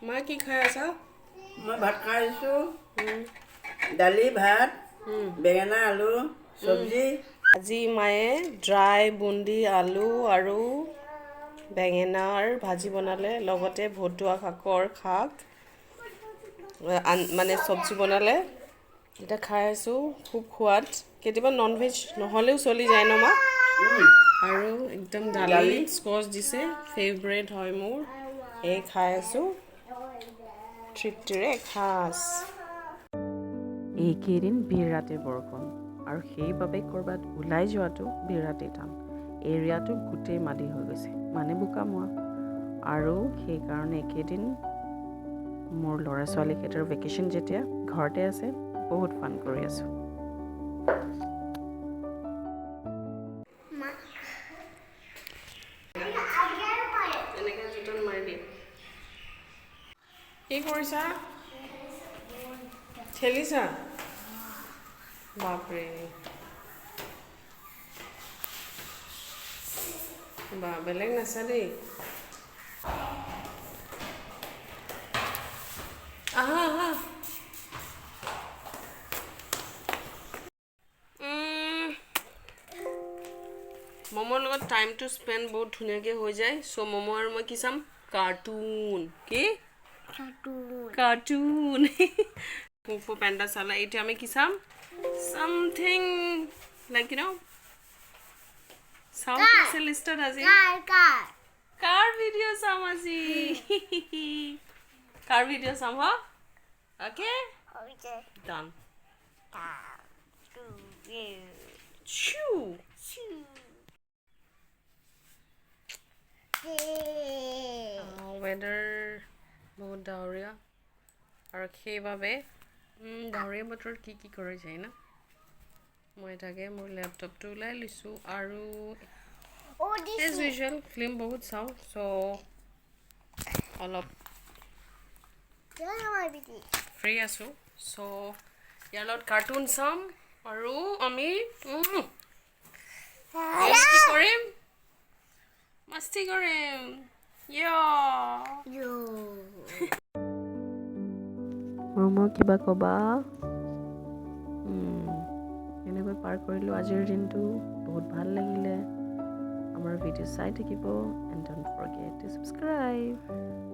মা কি খাই আছা? মই ভাত খাই আছোঁ দালি ভাত বেঙেনা আলু চব্জি আজি মায়ে ড্ৰাই বুন্দি আলু আৰু বেঙেনাৰ ভাজি বনালে লগতে ভতুৱা শাকৰ মানে চব্জি বনালে এটা খাই আছোঁ খুব সোৱাদ কেতিয়াবা নন ভেজ নহ'লেও চলি যায় ন মা আৰু একদম দালি স্কচ দিছে ফেভৰেট হয় মোৰ এই খাই আছোঁ তৃপ্তিৰে খাস এইকেইদিন বিৰাটেই বৰষুণ আৰু সেইবাবে ক'ৰবাত ওলাই যোৱাটো বিৰাটেই টান এৰিয়াটো গোটেই মাটি হৈ গৈছে মানে বোকামোৱা আৰু সেইকাৰণে এইকেইদিন মোৰ ল'ৰা ছোৱালীকেইটাৰ ভেকেশ্যন যেতিয়া ঘৰতে আছে বহুত ফান কৰি আছোঁ এনেকৈ জোতন মাৰি দিয়ে কি কৰিছা খেলিছা বাপৰে বা বেলেগ নাচা দেই আহা আহা মমৰ লগত টাইমটো স্পেণ্ড বহুত ধুনীয়াকৈ হৈ যায় চ' মম' আৰু মই কি চাম কাৰ্টুন কি কাৰ্টুন কুংফু পেণ্ডা চালা এতিয়া আমি কি চাম something like you know' sound আছে লিষ্টত আজি কাৰ ভিডিঅ' চাম আজি কাৰ ভিডিঅ' চাম হ অ'কে ডান ৱেডাৰ বহুত ডাৱৰীয়া আৰু সেইবাবে ডাৱৰীয়া বতৰত কি কৰে যায় ন মই তাকে মোৰ লেপটপটো ওলাই লৈছোঁ আৰু এজ ইউজুৱেল ফিল্ম বহুত চাওঁ চ' অলপ ফ্ৰী আছোঁ চ' ইয়াৰ লগত কাৰ্টুন চাম আৰু আমি কি কৰিম মস্তি কৰিম মই কিবা ক'বা এনেকৈ পাৰ কৰিলোঁ আজিৰ দিনটো বহুত ভাল লাগিলে আমাৰ ভিডিঅ' চাই থাকিব and don't forget two subscribe